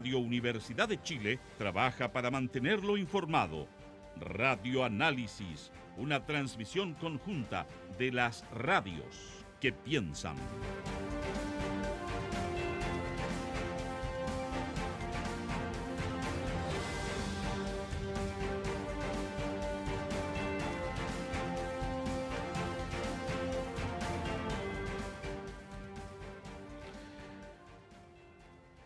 Radio Universidad de Chile trabaja para mantenerlo informado. Radio Análisis, una transmisión conjunta de las radios que piensan.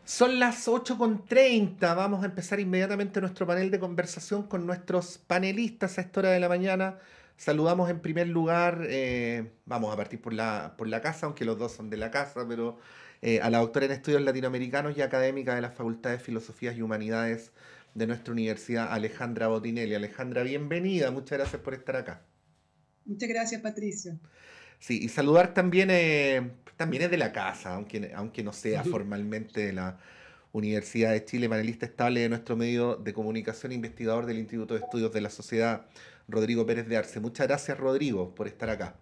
Son las 8:30. Vamos a empezar inmediatamente nuestro panel de conversación con nuestros panelistas a esta hora de la mañana. Saludamos en primer lugar, vamos a partir por la casa, aunque los dos son de la casa, pero a la doctora en estudios latinoamericanos y académica de la Facultad de Filosofías y Humanidades de nuestra universidad, Alejandra Botinelli. Alejandra, bienvenida. Muchas gracias por estar acá. Muchas gracias, Patricio. Sí, y saludar también es de la casa, aunque no sea formalmente de la Universidad de Chile, panelista estable de nuestro medio de comunicación, investigador del Instituto de Estudios de la Sociedad, Rodrigo Pérez de Arce. Muchas gracias, Rodrigo, por estar acá.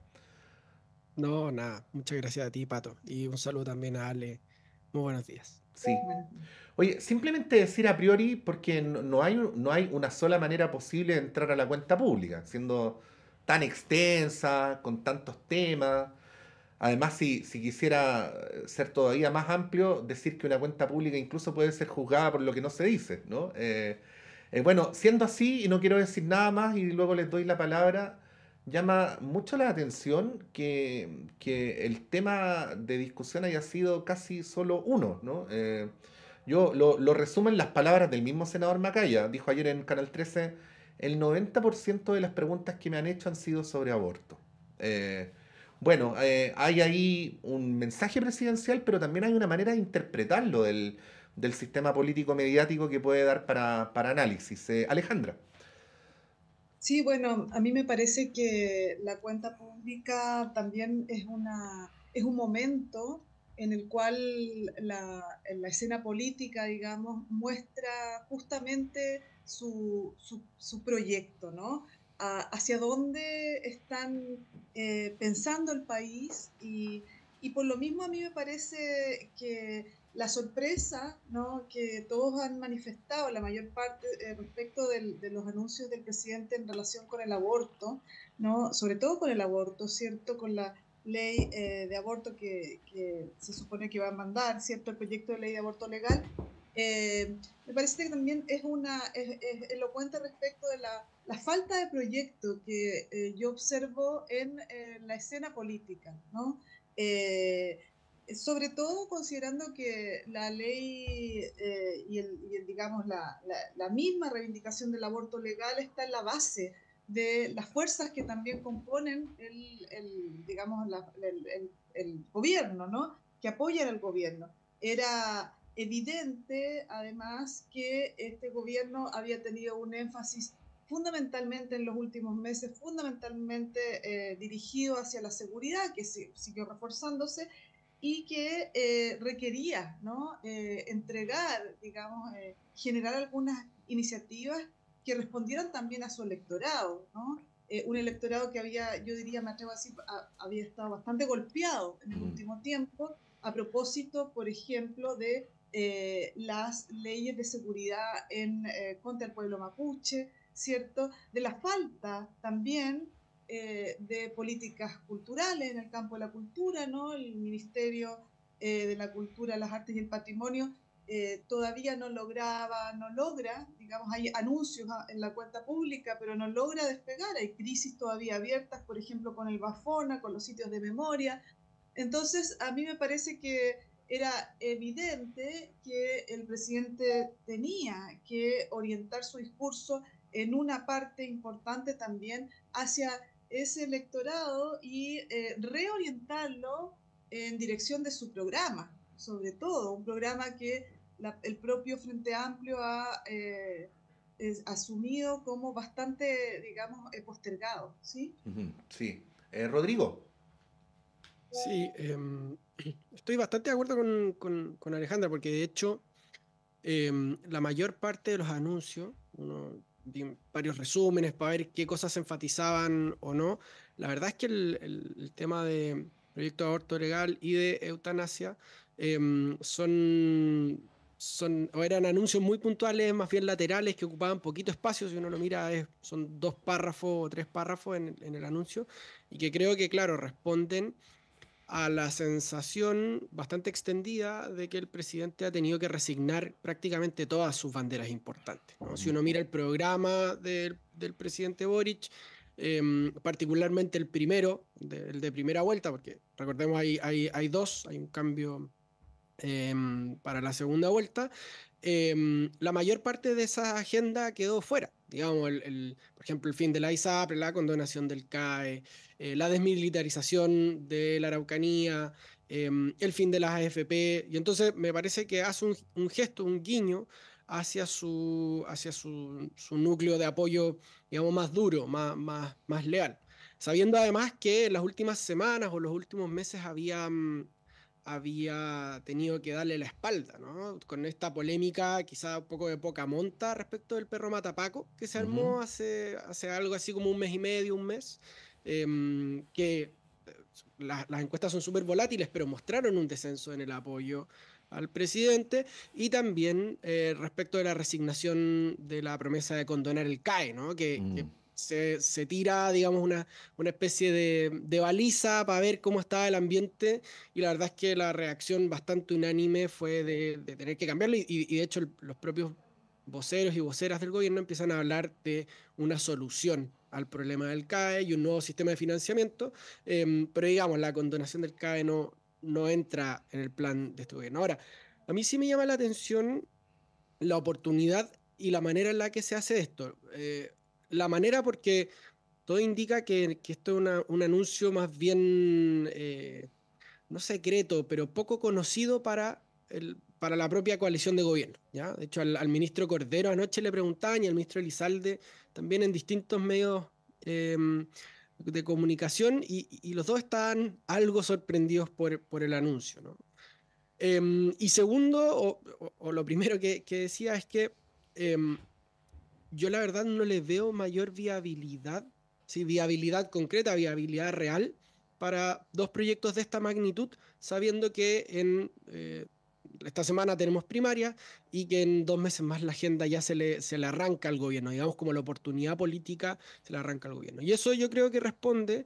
No, nada. Muchas gracias a ti, Pato. Y un saludo también a Ale. Muy buenos días. Sí. Bueno, Oye, simplemente decir a priori, porque no hay una sola manera posible de entrar a la cuenta pública, siendo tan extensa, con tantos temas. Además, si quisiera ser todavía más amplio, decir que una cuenta pública incluso puede ser juzgada por lo que no se dice, ¿no? Bueno, siendo así, y no quiero decir nada más, y luego les doy la palabra, llama mucho la atención que el tema de discusión haya sido casi solo uno, ¿no? Yo lo resumo en las palabras del mismo senador Macaya. Dijo ayer en Canal 13, el 90% de las preguntas que me han hecho han sido sobre aborto. Eh, bueno, hay ahí un mensaje presidencial, pero también hay una manera de interpretarlo del sistema político mediático que puede dar para análisis. Alejandra. sí, bueno, a mí me parece que la cuenta pública también es un momento en el cual la escena política, digamos, muestra justamente su proyecto, ¿no? Hacia dónde están pensando el país y por lo mismo a mí me parece que la sorpresa, ¿no?, que todos han manifestado, la mayor parte, respecto de los anuncios del presidente en relación con el aborto, ¿no?, sobre todo con el aborto, ¿cierto?, con la ley de aborto que se supone que va a mandar, ¿cierto?, el proyecto de ley de aborto legal, me parece que también es elocuente respecto de la falta de proyecto que yo observo en la escena política, ¿no? Eh, Sobre todo considerando que la ley digamos, la misma reivindicación del aborto legal está en la base de las fuerzas que también componen digamos, el gobierno, ¿no?, que apoyan al gobierno. Era evidente, además, que este gobierno había tenido un énfasis fundamentalmente en los últimos meses, fundamentalmente dirigido hacia la seguridad, que siguió reforzándose, y que requería, ¿no?, entregar, digamos, generar algunas iniciativas que respondieran también a su electorado, ¿no? Un electorado que yo diría, me atrevo a decir, había estado bastante golpeado en el último tiempo, a propósito, por ejemplo, de las leyes de seguridad contra el pueblo mapuche, ¿cierto? De la falta también de políticas culturales en el campo de la cultura, ¿no? El Ministerio de la Cultura, las Artes y el Patrimonio todavía no logra, digamos, hay anuncios en la cuenta pública, pero no logra despegar, hay crisis todavía abiertas, por ejemplo, con el Bafona, con los sitios de memoria. Entonces, a mí me parece que era evidente que el presidente tenía que orientar su discurso en una parte importante también hacia ese electorado y reorientarlo en dirección de su programa, sobre todo, un programa que el propio Frente Amplio ha asumido como bastante, digamos, postergado, ¿sí? Sí. Rodrigo. Sí, estoy bastante de acuerdo con Alejandra, porque de hecho la mayor parte de los anuncios, uno vi varios resúmenes para ver qué cosas se enfatizaban o no. La verdad es que el tema de proyecto de aborto legal y de eutanasia son o eran anuncios muy puntuales, más bien laterales, que ocupaban poquito espacio. Si uno lo mira, son 2 párrafos o 3 párrafos en el anuncio, y que creo que, claro, responden a la sensación bastante extendida de que el presidente ha tenido que resignar prácticamente todas sus banderas importantes, ¿no? Si uno mira el programa del presidente Boric, particularmente el primero, el de primera vuelta, porque recordemos hay dos, hay un cambio para la segunda vuelta, la mayor parte de esa agenda quedó fuera. Digamos, por ejemplo, el fin de la ISAPRE, la condonación del CAE, la desmilitarización de la Araucanía, el fin de las AFP. Y entonces me parece que hace un gesto, un guiño hacia su núcleo de apoyo, digamos, más duro, más leal. Sabiendo además que en las últimas semanas o los últimos meses había tenido que darle la espalda, ¿no? Con esta polémica, quizá un poco de poca monta respecto del perro Matapaco, que se armó hace algo así como un mes y medio, un mes, que las encuestas son súper volátiles, pero mostraron un descenso en el apoyo al presidente, y también respecto de la resignación de la promesa de condonar el CAE, ¿no? Que se tira, digamos, una especie de baliza para ver cómo estaba el ambiente, y la verdad es que la reacción bastante unánime fue de tener que cambiarlo, y de hecho los propios voceros y voceras del gobierno empiezan a hablar de una solución al problema del CAE y un nuevo sistema de financiamiento, pero digamos, la condonación del CAE no entra en el plan de este gobierno. Ahora, a mí sí me llama la atención la oportunidad y la manera en la que se hace esto. La manera porque todo indica que esto es un anuncio más bien, no secreto, pero poco conocido para la propia coalición de gobierno, ¿ya? De hecho, al ministro Cordero anoche le preguntaban, y al ministro Elizalde también, en distintos medios eh, de comunicación, y los dos estaban algo sorprendidos por el anuncio, ¿no? Y segundo, o lo primero que decía es que yo la verdad no le veo mayor viabilidad, sí, viabilidad concreta, viabilidad real para dos proyectos de esta magnitud, sabiendo que esta semana tenemos primaria y que en 2 meses más la agenda ya se le arranca al gobierno, digamos, como la oportunidad política se le arranca al gobierno. Y eso yo creo que responde,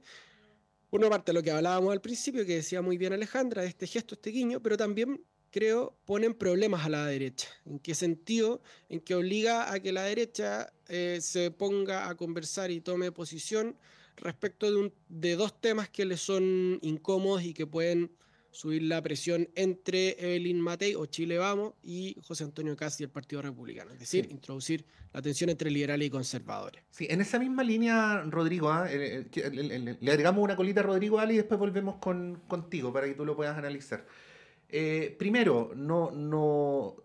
por una parte, a lo que hablábamos al principio, que decía muy bien Alejandra, de este gesto, este guiño, pero también creo ponen problemas a la derecha. ¿En qué sentido? En que obliga a que la derecha se ponga a conversar y tome posición respecto de 2 temas que le son incómodos y que pueden subir la presión entre Evelyn Matei o Chile Vamos y José Antonio Kast y el Partido Republicano. Es decir, Sí. introducir la tensión entre liberales y conservadores. Sí, en esa misma línea, Rodrigo, le agregamos una colita a Rodrigo Ali y después volvemos contigo para que tú lo puedas analizar. Primero,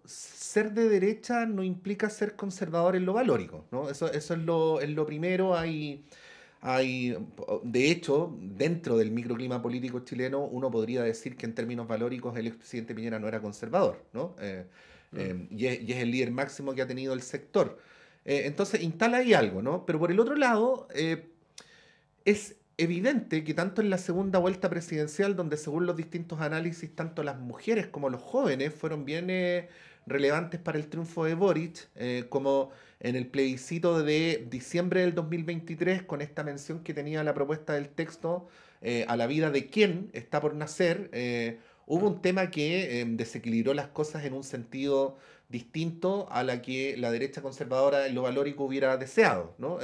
ser de derecha no implica ser conservador en lo valórico, ¿no? Eso es lo primero. De hecho, dentro del microclima político chileno, uno podría decir que en términos valóricos el expresidente Piñera no era conservador, ¿no? Y es el líder máximo que ha tenido el sector. Entonces instala ahí algo, ¿no? Pero por el otro lado, es evidente que tanto en la segunda vuelta presidencial, donde según los distintos análisis, tanto las mujeres como los jóvenes fueron bien relevantes para el triunfo de Boric, como en el plebiscito de diciembre del 2023, con esta mención que tenía la propuesta del texto a la vida de quien está por nacer, hubo un tema que desequilibró las cosas en un sentido distinto a la que la derecha conservadora en lo valórico hubiera deseado, ¿no?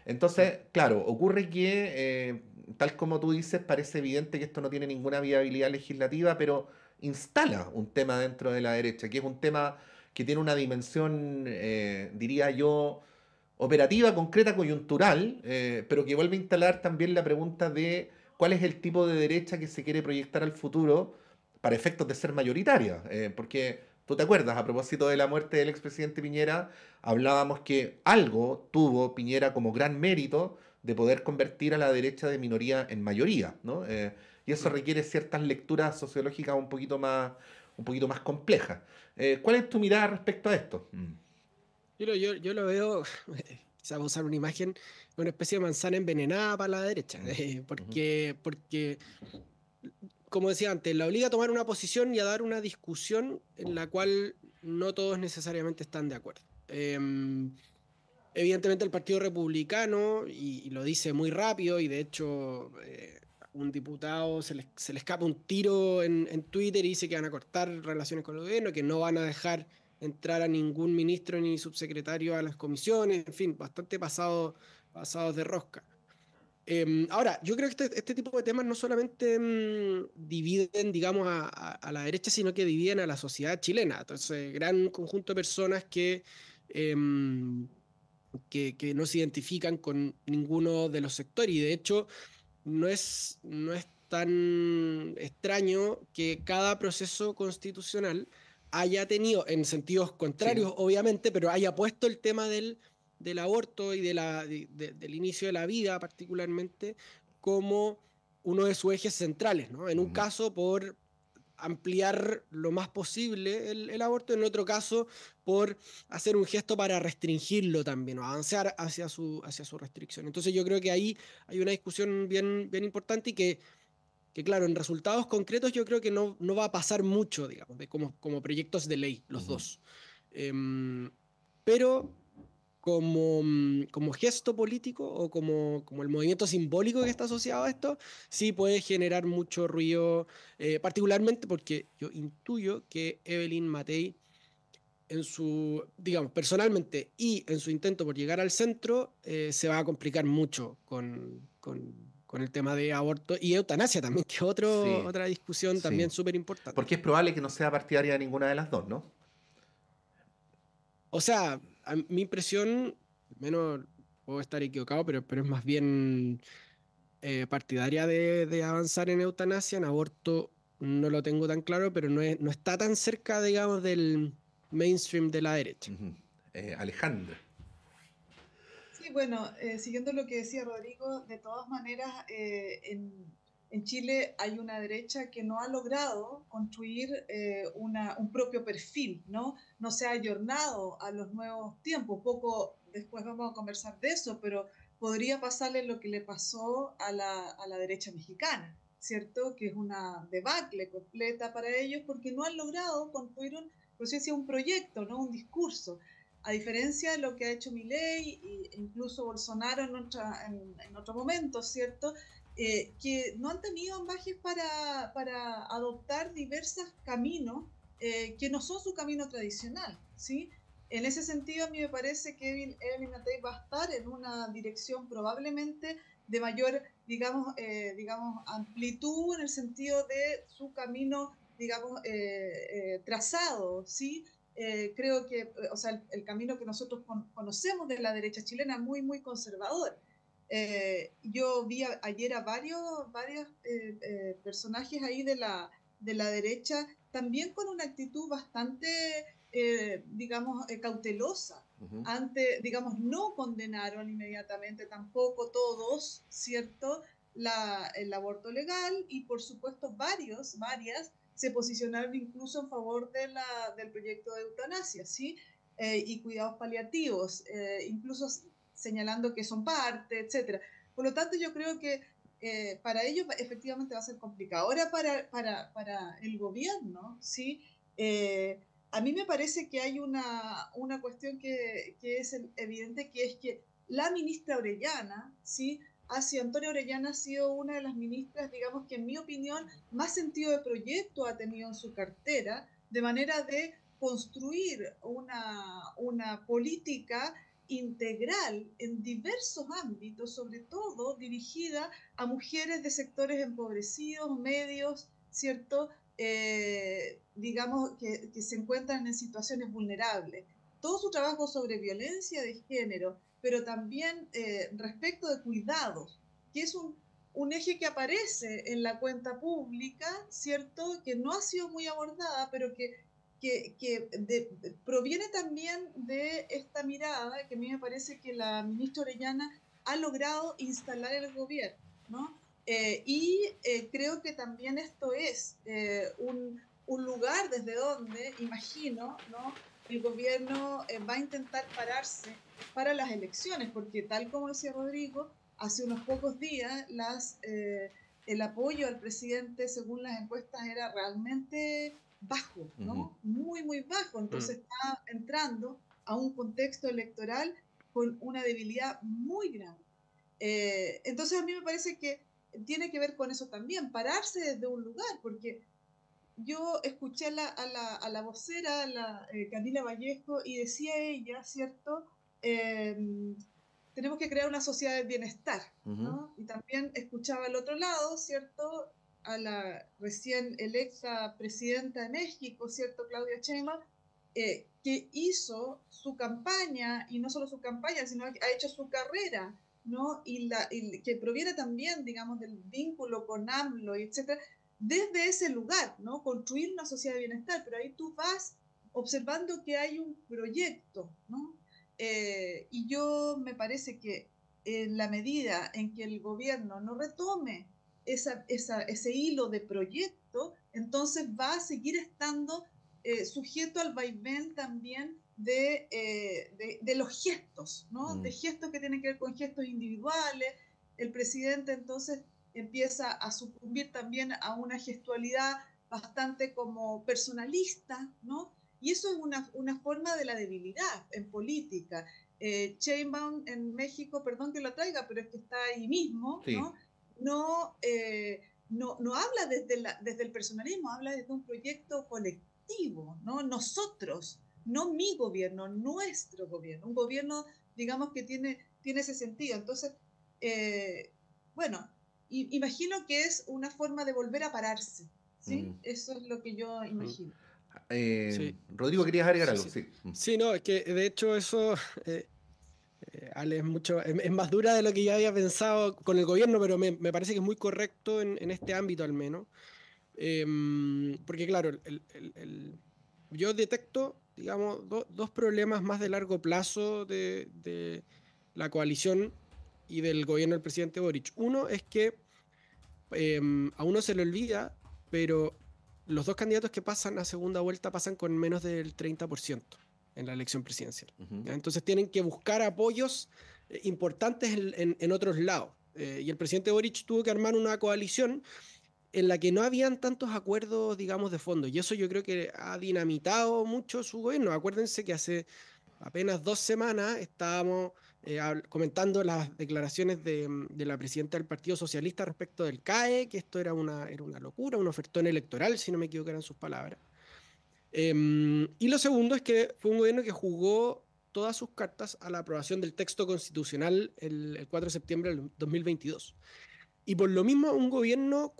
Entonces, claro, ocurre que, tal como tú dices, parece evidente que esto no tiene ninguna viabilidad legislativa, pero instala un tema dentro de la derecha, que es un tema que tiene una dimensión, diría yo, operativa, concreta, coyuntural, pero que vuelve a instalar también la pregunta de cuál es el tipo de derecha que se quiere proyectar al futuro para efectos de ser mayoritaria. Porque tú te acuerdas, a propósito de la muerte del expresidente Piñera, hablábamos que algo tuvo Piñera como gran mérito de poder convertir a la derecha de minoría en mayoría, ¿no? Y eso requiere ciertas lecturas sociológicas un poquito más complejas. ¿Cuál es tu mirada respecto a esto? Yo lo veo, quizás usar una imagen, una especie de manzana envenenada para la derecha, Ujú. porque como decía antes, la obliga a tomar una posición y a dar una discusión en la cual no todos necesariamente están de acuerdo. Evidentemente el Partido Republicano, y lo dice muy rápido, y de hecho un diputado se le escapa un tiro en Twitter y dice que van a cortar relaciones con el gobierno, que no van a dejar entrar a ningún ministro ni subsecretario a las comisiones, en fin, bastante pasados de rosca. Ahora, yo creo que este tipo de temas no solamente dividen, digamos, a la derecha, sino que dividen a la sociedad chilena. Entonces, gran conjunto de personas em, que no se identifican con ninguno de los sectores. Y de hecho, no es tan extraño que cada proceso constitucional haya tenido, en sentidos Sí. contrarios, obviamente, pero haya puesto el tema del aborto y del inicio de la vida, particularmente, como uno de sus ejes centrales, ¿no? En un Ujú. caso por ampliar lo más posible el aborto, en otro caso por hacer un gesto para restringirlo también, o avanzar hacia su restricción. Entonces yo creo que ahí hay una discusión bien importante y que, claro, en resultados concretos yo creo que no va a pasar mucho, digamos, como proyectos de ley, los Ujú. dos. Pero como gesto político o como el movimiento simbólico que está asociado a esto, sí puede generar mucho ruido, particularmente porque yo intuyo que Evelyn Matei digamos, personalmente y en su intento por llegar al centro, se va a complicar mucho con el tema de aborto y eutanasia también, que es Sí, otra discusión sí. también súper importante. Porque es probable que no sea partidaria de ninguna de las dos, ¿no? O sea, mi impresión, al menos puedo estar equivocado, pero es más bien partidaria de avanzar en eutanasia. En aborto no lo tengo tan claro, pero no está tan cerca, digamos, del mainstream de la derecha. Ujú. Alejandra. Sí, bueno, siguiendo lo que decía Rodrigo, de todas maneras, en Chile hay una derecha que no ha logrado construir un propio perfil, ¿no? No se ha ayornado a los nuevos tiempos. Poco después vamos a conversar de eso, pero podría pasarle lo que le pasó a la derecha mexicana, ¿cierto? Que es una debacle completa para ellos porque no han logrado construir pues decía, un proyecto, ¿no? Un discurso. A diferencia de lo que ha hecho Milei e incluso Bolsonaro en otro momento, ¿cierto? Que no han tenido ambajes para adoptar diversos caminos que no son su camino tradicional, ¿sí? En ese sentido, a mí me parece que Evelyn Matei va a estar en una dirección probablemente de mayor, digamos, amplitud en el sentido de su camino, digamos, trazado, ¿sí? Creo que, o sea, el camino que nosotros conocemos de la derecha chilena es muy conservador. Yo vi ayer a varios personajes ahí de la derecha, también con una actitud bastante, digamos, cautelosa. Ujú. Ante, digamos, no condenaron inmediatamente tampoco todos, ¿cierto?, el aborto legal y por supuesto varias se posicionaron incluso en favor del proyecto de eutanasia, ¿sí? Y cuidados paliativos, incluso señalando que son parte, etcétera. Por lo tanto, yo creo que para ellos efectivamente va a ser complicado. Ahora, para el gobierno, ¿sí? A mí me parece que hay una cuestión que es evidente, que es que la ministra Orellana, ¿sí? Antonia Orellana ha sido una de las ministras, digamos que en mi opinión, más sentido de proyecto ha tenido en su cartera, de manera de construir una política integral en diversos ámbitos, sobre todo dirigida a mujeres de sectores empobrecidos, medios, ¿cierto? Digamos que se encuentran en situaciones vulnerables. Todo su trabajo sobre violencia de género, pero también respecto de cuidados, que es un eje que aparece en la cuenta pública, ¿cierto? Que no ha sido muy abordada, pero proviene también de esta mirada que a mí me parece que la ministra Orellana ha logrado instalar en el gobierno, ¿no? Creo que también esto es un lugar desde donde, imagino, ¿no? El gobierno va a intentar pararse para las elecciones, porque tal como decía Rodrigo, hace unos pocos días el apoyo al presidente, según las encuestas, era realmente bajo, ¿no? Muy, muy bajo. Entonces está entrando a un contexto electoral con una debilidad muy grande. Entonces a mí me parece que tiene que ver con eso también, pararse desde un lugar, porque yo escuché a la vocera, Camila Vallejo, y decía ella, ¿cierto? Tenemos que crear una sociedad de bienestar, ¿no? Y también escuchaba al otro lado, ¿cierto? A la recién electa presidenta de México, ¿cierto? Claudia Sheinbaum, que hizo su campaña, y no solo su campaña, sino que ha hecho su carrera, ¿no? Y que proviene también, digamos, del vínculo con AMLO, etcétera, desde ese lugar, ¿no? Construir una sociedad de bienestar, pero ahí tú vas observando que hay un proyecto, ¿no? Y yo me parece que en la medida en que el gobierno no retome ese hilo de proyecto, entonces va a seguir estando sujeto al vaivén también de los gestos, ¿no? De gestos que tienen que ver con gestos individuales. El presidente entonces empieza a sucumbir también a una gestualidad bastante como personalista, ¿no? Y eso es una forma de la debilidad en política. Sheinbaum en México, perdón que lo traiga, pero es que está ahí mismo, Sí. ¿no? No habla desde el personalismo, habla desde un proyecto colectivo, ¿no? Nosotros, no mi gobierno, nuestro gobierno, un gobierno, digamos, que tiene ese sentido. Entonces, bueno, imagino que es una forma de volver a pararse, ¿sí? Eso es lo que yo imagino. Sí, Rodrigo, ¿querías agregar algo? sí. Sí. Sí, no, es que de hecho eso, Ale, es más dura de lo que yo había pensado con el gobierno, pero me parece que es muy correcto en este ámbito al menos. Porque claro, yo detecto, digamos, dos problemas más de largo plazo de la coalición y del gobierno del presidente Boric. Uno es que a uno se le olvida, pero los dos candidatos que pasan a segunda vuelta pasan con menos del 30% en la elección presidencial. ¿Ya? Entonces tienen que buscar apoyos importantes en otros lados. Y el presidente Boric tuvo que armar una coalición en la que no habían tantos acuerdos, digamos, de fondo. Y eso yo creo que ha dinamitado mucho su gobierno. Acuérdense que hace apenas 2 semanas estábamos comentando las declaraciones de la presidenta del Partido Socialista respecto del CAE, que esto era una locura, un ofertón electoral, si no me equivoco eran sus palabras. Y lo segundo es que fue un gobierno que jugó todas sus cartas a la aprobación del texto constitucional el 4 de septiembre del 2022. Y por lo mismo un gobierno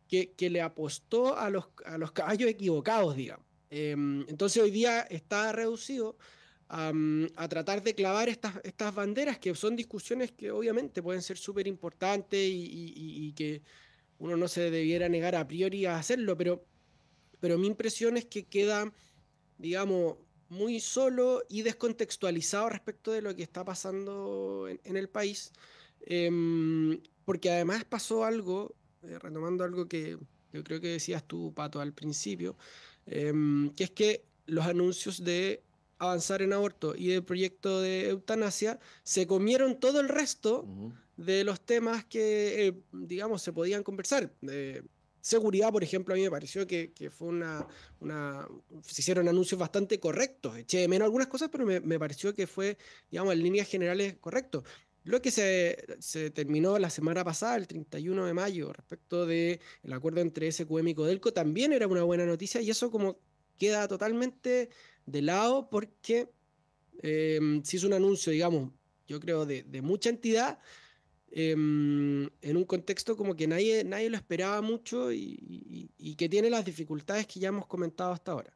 que le apostó a los caballos equivocados, digamos. Entonces hoy día está reducido a tratar de clavar estas banderas, que son discusiones que obviamente pueden ser súper importantes y que uno no se debiera negar a priori a hacerlo, pero mi impresión es que queda, digamos, muy solo y descontextualizado respecto de lo que está pasando en el país, porque además pasó algo, retomando algo que yo creo que decías tú, Pato, al principio, que es que los anuncios de avanzar en aborto y del proyecto de eutanasia se comieron todo el resto de los temas que, digamos, se podían conversar. Seguridad, por ejemplo, a mí me pareció que fue se hicieron anuncios bastante correctos. Eché de menos algunas cosas, pero me pareció que fue, digamos, en líneas generales correcto. Lo que se terminó la semana pasada, el 31 de mayo, respecto del acuerdo entre SQM y Codelco, también era una buena noticia y eso como queda totalmente de lado porque se hizo un anuncio, digamos, yo creo, de mucha entidad en un contexto como que nadie lo esperaba mucho y que tiene las dificultades que ya hemos comentado hasta ahora.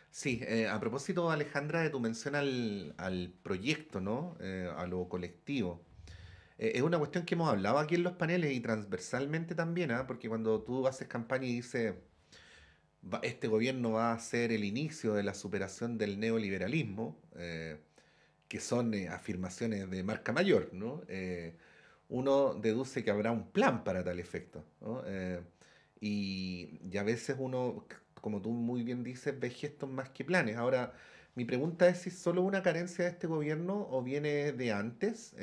Sí, a propósito, Alejandra, de tu mención al proyecto, ¿no? A lo colectivo. Es una cuestión que hemos hablado aquí en los paneles y transversalmente también, ¿ah? Porque cuando tú haces campaña y dices, este gobierno va a ser el inicio de la superación del neoliberalismo, que son afirmaciones de marca mayor, ¿no? Uno deduce que habrá un plan para tal efecto, ¿no? Y a veces uno, como tú muy bien dices, ve gestos más que planes. Ahora, mi pregunta es si es solo una carencia de este gobierno o viene de antes.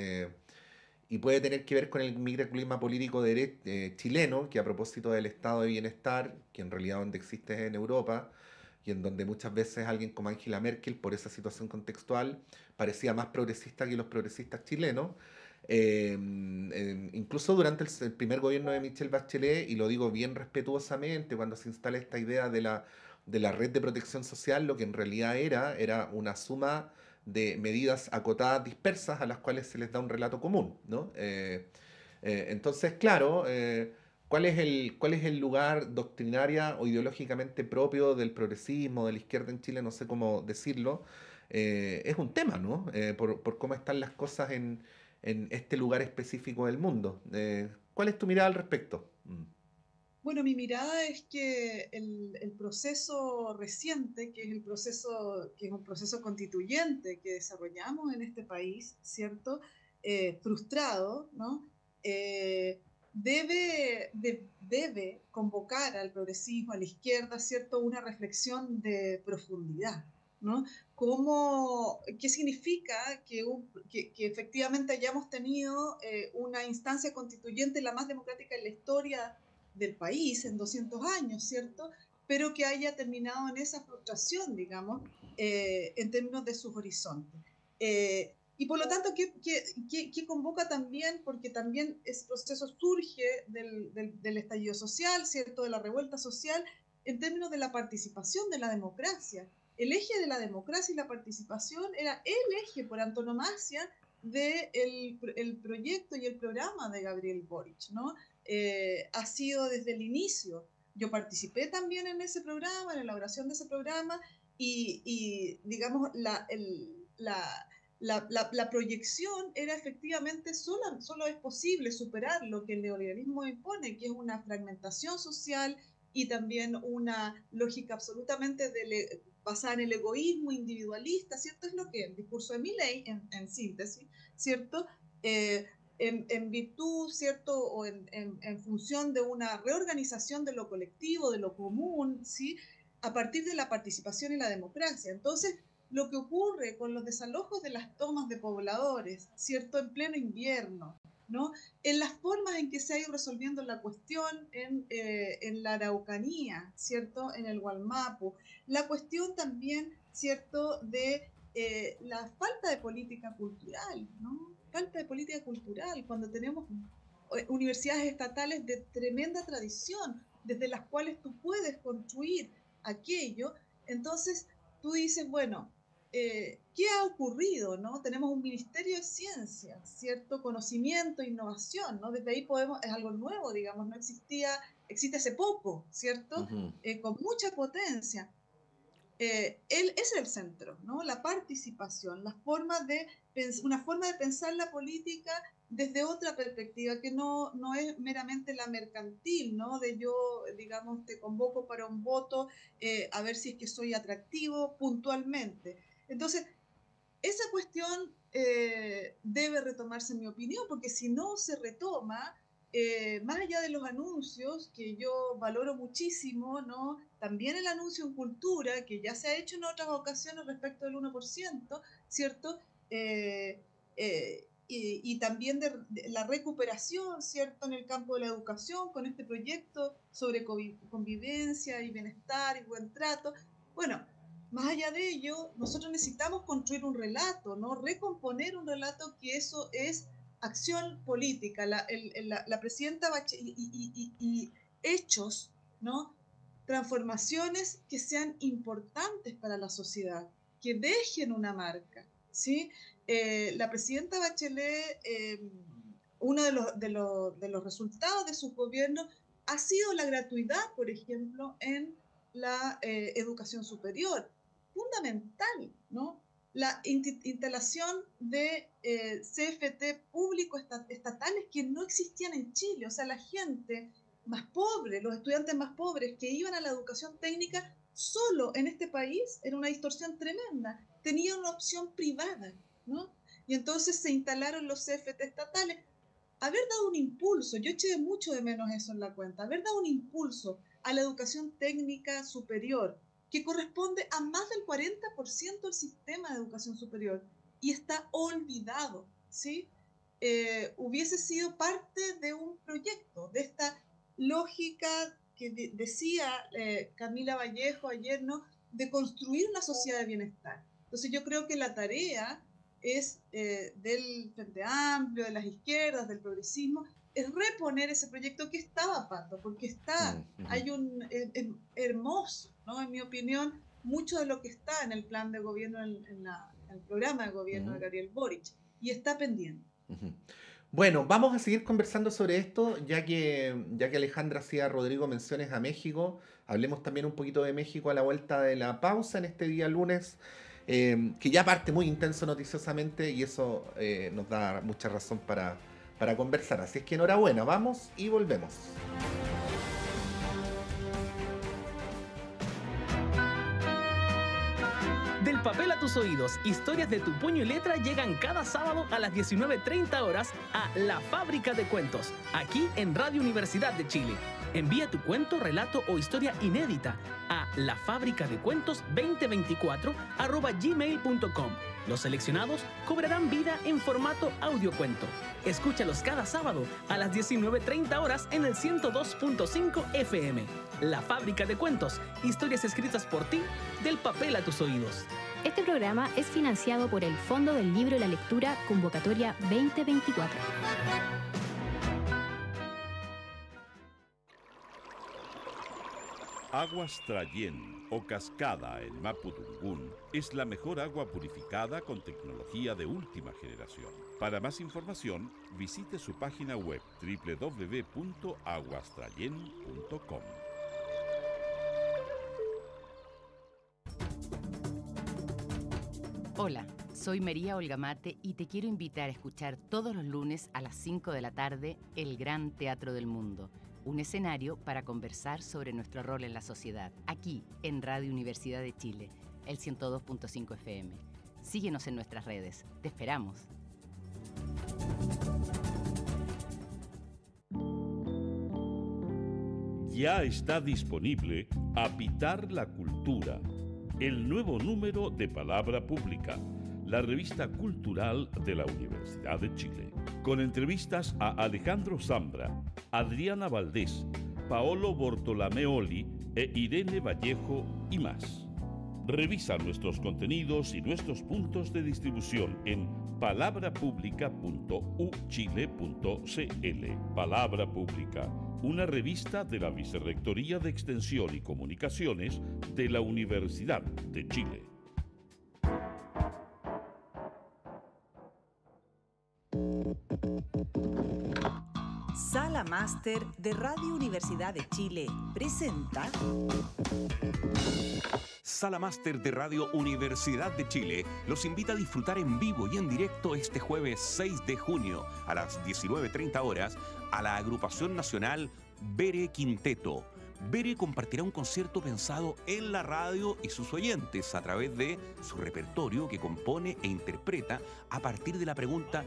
y puede tener que ver con el microclima político chileno, que a propósito del estado de bienestar, que en realidad donde existe es en Europa, y en donde muchas veces alguien como Angela Merkel, por esa situación contextual, parecía más progresista que los progresistas chilenos. Incluso durante el primer gobierno de Michelle Bachelet, y lo digo bien respetuosamente, cuando se instala esta idea de la red de protección social, lo que en realidad era una suma de medidas acotadas, dispersas, a las cuales se les da un relato común, ¿no? Entonces, claro, cuál es el lugar doctrinaria o ideológicamente propio del progresismo, de la izquierda en Chile? No sé cómo decirlo. Es un tema, ¿no? Por cómo están las cosas en este lugar específico del mundo. ¿Cuál es tu mirada al respecto? Bueno, mi mirada es que el proceso reciente, que es un proceso constituyente que desarrollamos en este país, ¿cierto? Frustrado, ¿no? Debe convocar al progresismo, a la izquierda, ¿cierto? Una reflexión de profundidad, ¿no? ¿Qué significa que efectivamente hayamos tenido una instancia constituyente la más democrática en la historia del país en 200 años, ¿cierto? Pero que haya terminado en esa frustración, digamos, en términos de sus horizontes. Y por lo tanto, ¿qué convoca también? Porque también ese proceso surge del estallido social, ¿cierto? De la revuelta social, en términos de la participación de la democracia. El eje de la democracia y la participación era el eje por antonomasia del proyecto y el programa de Gabriel Boric, ¿no? Ha sido desde el inicio. Yo participé también en ese programa, en la elaboración de ese programa, y digamos, la proyección era efectivamente, solo es posible superar lo que el neoliberalismo impone, que es una fragmentación social y también una lógica absolutamente basada en el egoísmo individualista, ¿cierto? Es lo que el discurso de Milei, en síntesis, ¿cierto? En virtud, ¿cierto? O en función de una reorganización de lo colectivo, de lo común, ¿sí? A partir de la participación y la democracia. Entonces, lo que ocurre con los desalojos de las tomas de pobladores, ¿cierto? En pleno invierno, ¿no? En las formas en que se ha ido resolviendo la cuestión en la Araucanía, ¿cierto? En el Gualmapu. La cuestión también, ¿cierto? De la falta de política cultural, ¿no? Falta de política cultural, cuando tenemos universidades estatales de tremenda tradición, desde las cuales tú puedes construir aquello. Entonces tú dices, bueno, ¿qué ha ocurrido? ¿No? Tenemos un Ministerio de Ciencia, ¿cierto? Conocimiento, innovación, ¿no? Desde ahí es algo nuevo, digamos, no existía, existe hace poco, ¿cierto? Ujú. Con mucha potencia. Él es el centro, ¿no? La participación, una forma de pensar la política desde otra perspectiva, que no es meramente la mercantil, ¿no? De yo, digamos, te convoco para un voto, a ver si es que soy atractivo puntualmente. Entonces, esa cuestión debe retomarse, en mi opinión, porque si no se retoma, más allá de los anuncios, que yo valoro muchísimo, ¿no? También el anuncio en cultura, que ya se ha hecho en otras ocasiones respecto del 1%, ¿cierto? Y también de la recuperación, ¿cierto? En el campo de la educación, con este proyecto sobre convivencia y bienestar y buen trato. Bueno, más allá de ello, nosotros necesitamos construir un relato, ¿no? Recomponer un relato, que eso es acción política. La presidenta Bachelet y hechos, ¿no? Transformaciones que sean importantes para la sociedad, que dejen una marca, ¿sí? La presidenta Bachelet, uno de los resultados de su gobierno ha sido la gratuidad, por ejemplo, en la educación superior. Fundamental, ¿no? La instalación de CFT públicos estatales que no existían en Chile. O sea, la gente más pobre, los estudiantes más pobres que iban a la educación técnica solo en este país, era una distorsión tremenda. Tenían una opción privada, ¿no? Y entonces se instalaron los CFT estatales. Haber dado un impulso, yo eché mucho de menos eso en la cuenta, haber dado un impulso a la educación técnica superior, que corresponde a más del 40% del sistema de educación superior, y está olvidado, ¿sí? hubiese sido parte de un proyecto, de esta lógica que decía Camila Vallejo ayer, ¿no?, de construir una sociedad de bienestar. Entonces yo creo que la tarea es del Frente Amplio, de las izquierdas, del progresismo, es reponer ese proyecto que estaba, Pato, porque está, hay un hermoso, ¿no?, en mi opinión, mucho de lo que está en el plan de gobierno, en el programa de gobierno de Gabriel Boric, y está pendiente. Bueno, vamos a seguir conversando sobre esto, ya que Alejandra hacía, Rodrigo, menciones a México. Hablemos también un poquito de México a la vuelta de la pausa en este día lunes, que ya parte muy intenso noticiosamente, y eso nos da mucha razón para conversar. Así es que enhorabuena, vamos y volvemos. Del papel a tus oídos, historias de tu puño y letra llegan cada sábado a las 19:30 horas a La Fábrica de Cuentos, aquí en Radio Universidad de Chile. Envía tu cuento, relato o historia inédita a lafabricadecuentos2024@gmail.com. Los seleccionados cobrarán vida en formato audiocuento. Escúchalos cada sábado a las 19:30 horas en el 102.5 FM. La Fábrica de Cuentos, historias escritas por ti, del papel a tus oídos. Este programa es financiado por el Fondo del Libro y la Lectura Convocatoria 2024. Aguas Trayén o Cascada en Mapudungún es la mejor agua purificada con tecnología de última generación. Para más información, visite su página web www.aguastrayen.com. Hola, soy María Olga Mate y te quiero invitar a escuchar todos los lunes a las 5 de la tarde El Gran Teatro del Mundo, un escenario para conversar sobre nuestro rol en la sociedad, aquí en Radio Universidad de Chile, el 102.5 FM. Síguenos en nuestras redes, te esperamos. Ya está disponible Habitar la Cultura, el nuevo número de Palabra Pública, la revista cultural de la Universidad de Chile, con entrevistas a Alejandro Zambra, Adriana Valdés, Paolo Bortolameoli e Irene Vallejo y más. Revisa nuestros contenidos y nuestros puntos de distribución en palabrapublica.uchile.cl. Palabra Pública, una revista de la Vicerrectoría de Extensión y Comunicaciones de la Universidad de Chile. Sala Máster de Radio Universidad de Chile presenta... Sala Máster de Radio Universidad de Chile los invita a disfrutar en vivo y en directo este jueves 6 de junio a las 19:30 horas a la agrupación nacional Bere Quinteto. Bere compartirá un concierto pensado en la radio y sus oyentes a través de su repertorio que compone e interpreta a partir de la pregunta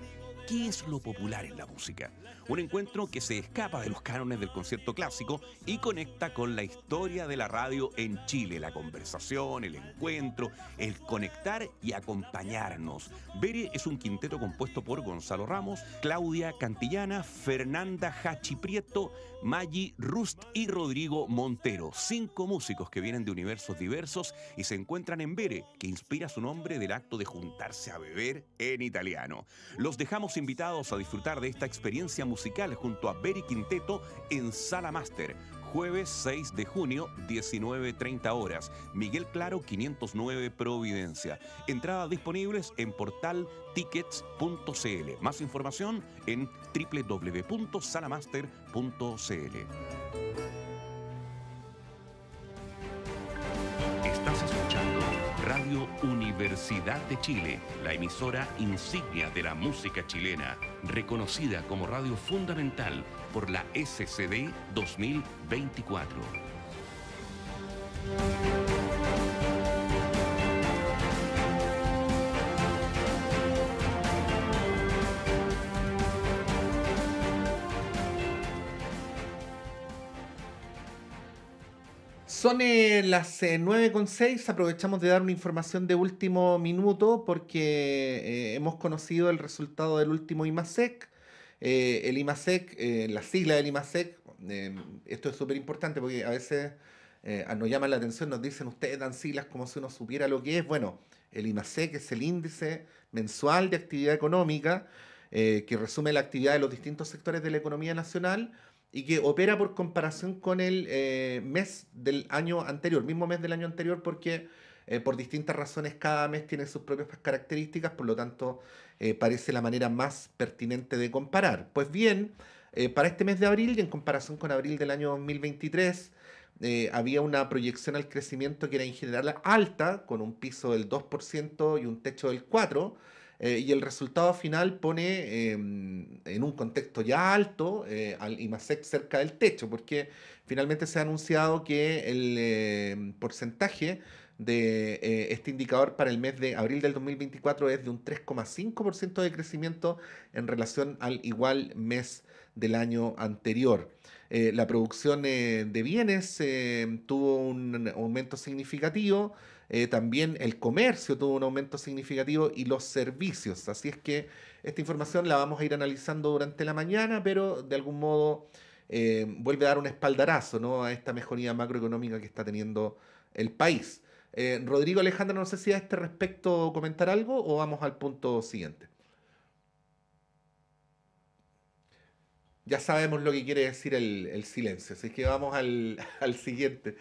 ¿qué es lo popular en la música? Un encuentro que se escapa de los cánones del concierto clásico y conecta con la historia de la radio en Chile, la conversación, el encuentro, el conectar y acompañarnos. Bere es un quinteto compuesto por Gonzalo Ramos, Claudia Cantillana, Fernanda Hachi Prieto, Maggi Rust y Rodrigo Montero. 5 músicos que vienen de universos diversos y se encuentran en Bere, que inspira su nombre del acto de juntarse a beber en italiano. Los dejamos invitados a disfrutar de esta experiencia musical junto a Bere Quinteto en Sala Máster, jueves 6 de junio, 19:30 horas. Miguel Claro, 509 Providencia. Entradas disponibles en portal tickets.cl. Más información en www.salamaster.cl. Estás escuchando Radio Universidad de Chile, la emisora insignia de la música chilena, reconocida como radio fundamental por la SCD 2024. Son las 9:06. Aprovechamos de dar una información de último minuto porque hemos conocido el resultado del último IMASEC. El IMASEC, la sigla del IMASEC, esto es súper importante porque a veces nos llaman la atención, nos dicen ustedes dan siglas como si uno supiera lo que es. Bueno, el IMASEC es el índice mensual de actividad económica que resume la actividad de los distintos sectores de la economía nacional y que opera por comparación con el mes del año anterior, mismo mes del año anterior, porque por distintas razones cada mes tiene sus propias características, por lo tanto parece la manera más pertinente de comparar. Pues bien, para este mes de abril y en comparación con abril del año 2023, había una proyección al crecimiento que era en general alta, con un piso del 2% y un techo del 4%. Y el resultado final pone en un contexto ya alto al IMASEC cerca del techo, porque finalmente se ha anunciado que el porcentaje de este indicador para el mes de abril del 2024 es de un 3,5% de crecimiento en relación al igual mes del año anterior. La producción de bienes tuvo un aumento significativo. También el comercio tuvo un aumento significativo y los servicios. Así es que esta información la vamos a ir analizando durante la mañana, pero de algún modo vuelve a dar un espaldarazo, ¿no?, a esta mejoría macroeconómica que está teniendo el país. Rodrigo, Alejandra, no sé si a este respecto comentar algo o vamos al punto siguiente. Ya sabemos lo que quiere decir el silencio, así que vamos al siguiente.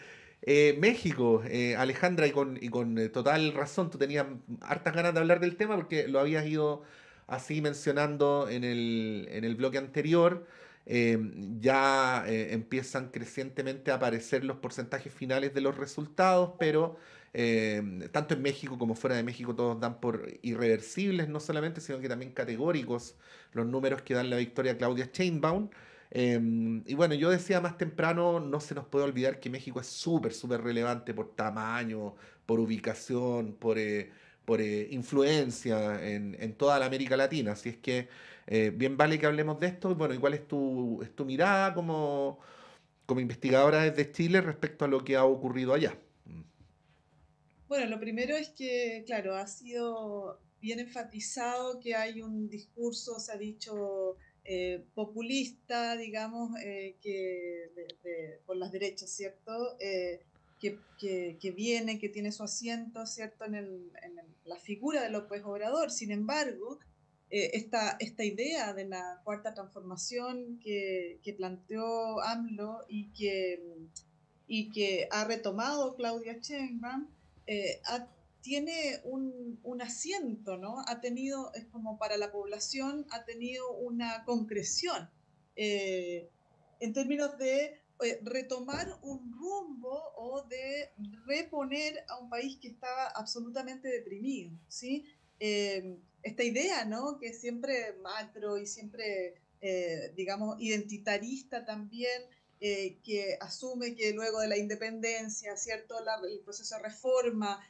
México, Alejandra, y con total razón, tú tenías hartas ganas de hablar del tema porque lo habías ido así mencionando en el bloque anterior. Eh, ya empiezan crecientemente a aparecer los porcentajes finales de los resultados, pero tanto en México como fuera de México todos dan por irreversibles, no solamente, sino que también categóricos los números que dan la victoria a Claudia Sheinbaum. Y bueno, yo decía más temprano, no se nos puede olvidar que México es súper, súper relevante por tamaño, por ubicación, por influencia en toda la América Latina. Así es que bien vale que hablemos de esto. Y bueno, ¿cuál es tu mirada como investigadora desde Chile respecto a lo que ha ocurrido allá? Bueno, lo primero es que, claro, ha sido bien enfatizado que hay un discurso, se ha dicho, populista, digamos, por las derechas, ¿cierto? Que viene, que tiene su asiento, ¿cierto?, la figura de López Obrador. Sin embargo, esta idea de la cuarta transformación que planteó AMLO y que ha retomado Claudia Sheinbaum, tiene un asiento, ¿no? Ha tenido, es como para la población, ha tenido una concreción en términos de retomar un rumbo o de reponer a un país que estaba absolutamente deprimido, ¿sí? Esta idea, ¿no?, que es siempre macro y siempre, digamos, identitarista también, que asume que luego de la independencia, ¿cierto?, el proceso de reforma,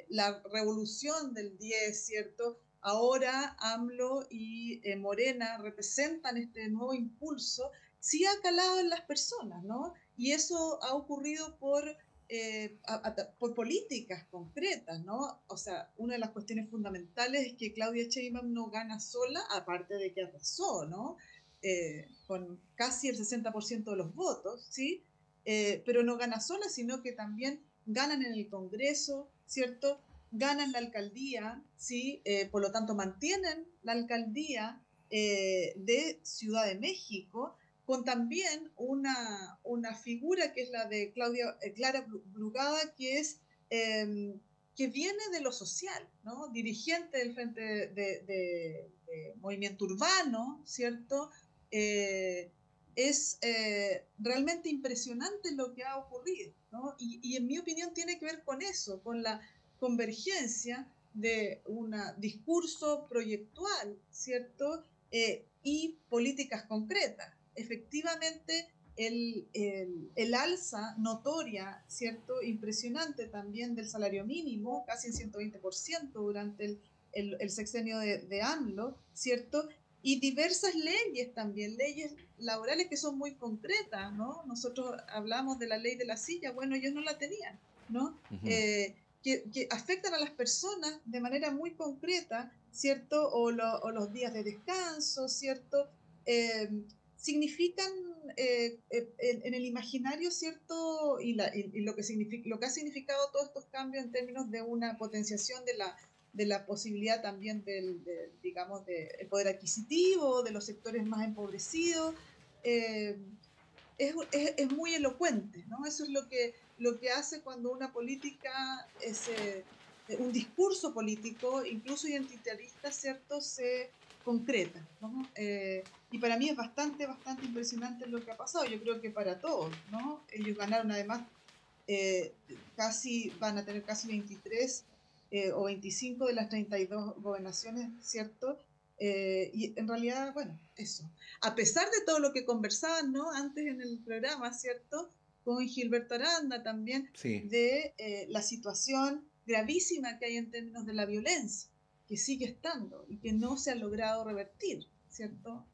la revolución del 10, ¿cierto?, ahora AMLO y Morena representan este nuevo impulso, sí ha calado en las personas, ¿no? Y eso ha ocurrido por políticas concretas, ¿no? O sea, una de las cuestiones fundamentales es que Claudia Sheinbaum no gana sola, aparte de que arrasó, ¿no? Con casi el 60% de los votos, ¿sí? Pero no gana sola, sino que también ganan en el Congreso, ¿cierto? Ganan la alcaldía, ¿sí? Por lo tanto, mantienen la alcaldía de Ciudad de México, con también una figura que es la de Clara Brugada, que es que viene de lo social, ¿no? Dirigente del Frente de Movimiento Urbano, ¿cierto? Es realmente impresionante lo que ha ocurrido, ¿no? Y en mi opinión tiene que ver con eso, con la convergencia de un discurso proyectual, ¿cierto? Y políticas concretas. Efectivamente, el alza notoria, ¿cierto?, impresionante también del salario mínimo, casi en 120% durante el sexenio de AMLO, ¿cierto?, y diversas leyes también, leyes laborales que son muy concretas, ¿no? Nosotros hablamos de la ley de la silla, bueno, ellos no la tenían, ¿no? Que afectan a las personas de manera muy concreta, ¿cierto? O los días de descanso, ¿cierto? Significan en el imaginario, ¿cierto? Y lo que ha significado todos estos cambios en términos de una potenciación de la posibilidad también digamos, del poder adquisitivo, de los sectores más empobrecidos, es muy elocuente, ¿no? Eso es lo que hace cuando una política, un discurso político, incluso identitarista, ¿cierto?, se concreta, ¿no? Y para mí es bastante impresionante lo que ha pasado. Yo creo que para todos, ¿no? Ellos ganaron además, van a tener casi 23 o 25 de las 32 gobernaciones, ¿cierto? Y en realidad, bueno, eso. A pesar de todo lo que conversaban, ¿no?, antes en el programa, ¿cierto?, con Gilberto Aranda también, Sí. de la situación gravísima que hay en términos de la violencia, que sigue estando y que no se ha logrado revertir, ¿cierto?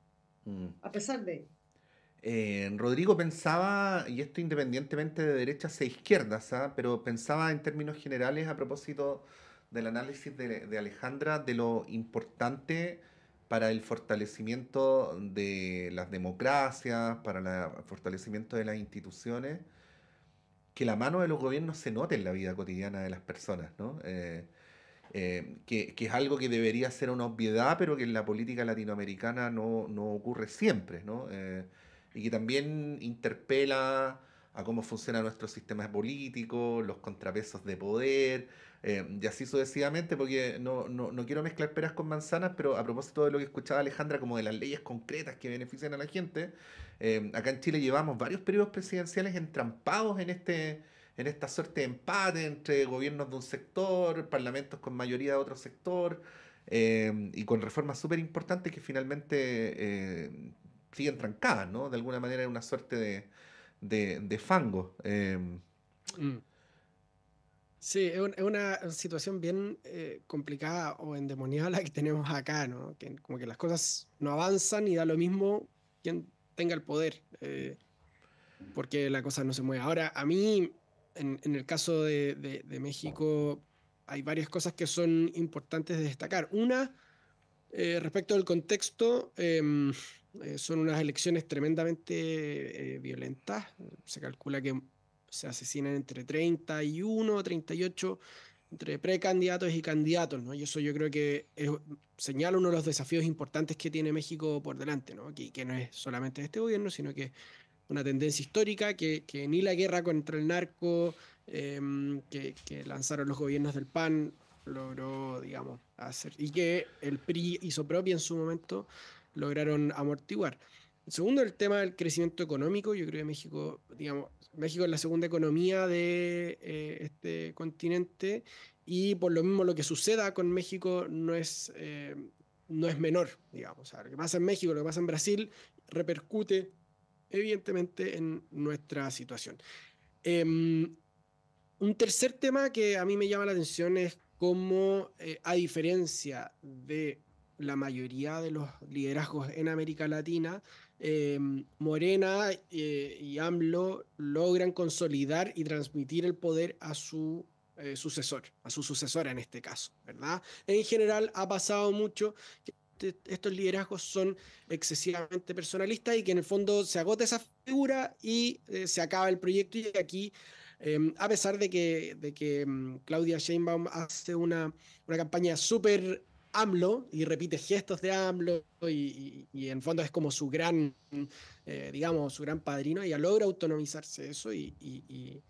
A pesar de ello. Rodrigo pensaba, y esto independientemente de derechas e izquierdas, ¿ah? Pero pensaba en términos generales a propósito del análisis de Alejandra, de lo importante para el fortalecimiento de las democracias, para el fortalecimiento de las instituciones, que la mano de los gobiernos se note en la vida cotidiana de las personas, ¿no? Que es algo que debería ser una obviedad, pero que en la política latinoamericana no ocurre siempre, ¿no? Y que también interpela a cómo funciona nuestro sistema político, los contrapesos de poder, y así sucesivamente, porque no quiero mezclar peras con manzanas, pero a propósito de lo que escuchaba Alejandra, como de las leyes concretas que benefician a la gente, acá en Chile llevamos varios periodos presidenciales entrampados en esta suerte de empate entre gobiernos de un sector, parlamentos con mayoría de otro sector, y con reformas súper importantes que finalmente siguen trancadas, ¿no? De alguna manera es una suerte de fango. Sí, es una situación bien complicada o endemoniada la que tenemos acá, ¿no? Que como que las cosas no avanzan y da lo mismo quien tenga el poder, porque la cosa no se mueve. Ahora, a mí, en el caso de México, hay varias cosas que son importantes de destacar. Una, respecto al contexto, son unas elecciones tremendamente violentas. Se calcula que se asesinan entre 31 o 38 entre precandidatos y candidatos, ¿no? Y eso yo creo que señala uno de los desafíos importantes que tiene México por delante, ¿no? Que no es solamente de este gobierno, sino que una tendencia histórica que ni la guerra contra el narco que lanzaron los gobiernos del PAN logró, digamos, hacer, y que el PRI hizo propia en su momento, lograron amortiguar. Segundo, el tema del crecimiento económico. Yo creo que México, digamos, México es la segunda economía de este continente, y por lo mismo lo que suceda con México no es menor, digamos. O sea, lo que pasa en México, lo que pasa en Brasil, repercute evidentemente en nuestra situación. Un tercer tema que a mí me llama la atención es cómo, a diferencia de la mayoría de los liderazgos en América Latina, Morena y AMLO logran consolidar y transmitir el poder a su sucesora en este caso, ¿verdad? En general ha pasado mucho que estos liderazgos son excesivamente personalistas y que en el fondo se agota esa figura y se acaba el proyecto. Y aquí, a pesar de que Claudia Sheinbaum hace una campaña súper AMLO y repite gestos de AMLO y en el fondo es como su gran, digamos, su gran padrino, ella logra autonomizarse eso y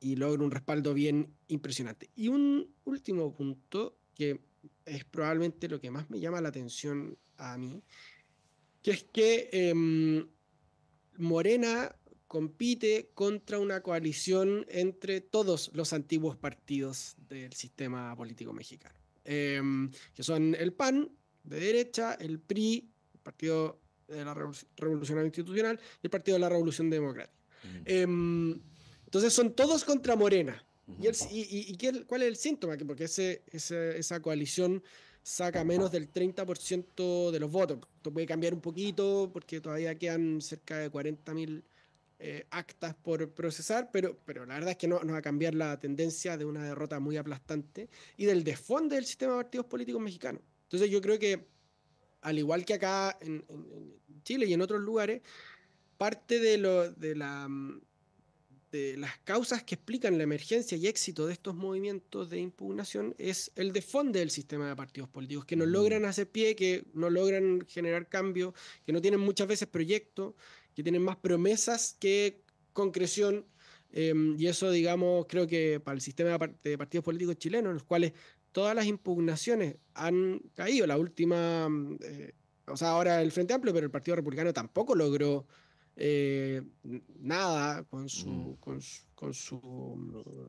logra un respaldo bien impresionante. Y un último punto que es probablemente lo que más me llama la atención a mí, que es que Morena compite contra una coalición entre todos los antiguos partidos del sistema político mexicano, que son el PAN de derecha, el PRI, el Partido de la Revolución Institucional, y el Partido de la Revolución Democrática. Entonces son todos contra Morena. ¿Cuál es el síntoma? Porque esa coalición saca menos del 30% de los votos. Esto puede cambiar un poquito porque todavía quedan cerca de 40.000 actas por procesar, pero la verdad es que no va a cambiar la tendencia de una derrota muy aplastante y del desfonde del sistema de partidos políticos mexicanos. Entonces yo creo que, al igual que acá en Chile y en otros lugares, parte de las causas que explican la emergencia y éxito de estos movimientos de impugnación es el desfonde del sistema de partidos políticos, que no logran hacer pie, que no logran generar cambio, que no tienen muchas veces proyectos, que tienen más promesas que concreción, y eso, digamos, creo que para el sistema de partidos políticos chilenos, en los cuales todas las impugnaciones han caído, la última, o sea, ahora el Frente Amplio, pero el Partido Republicano tampoco logró nada con su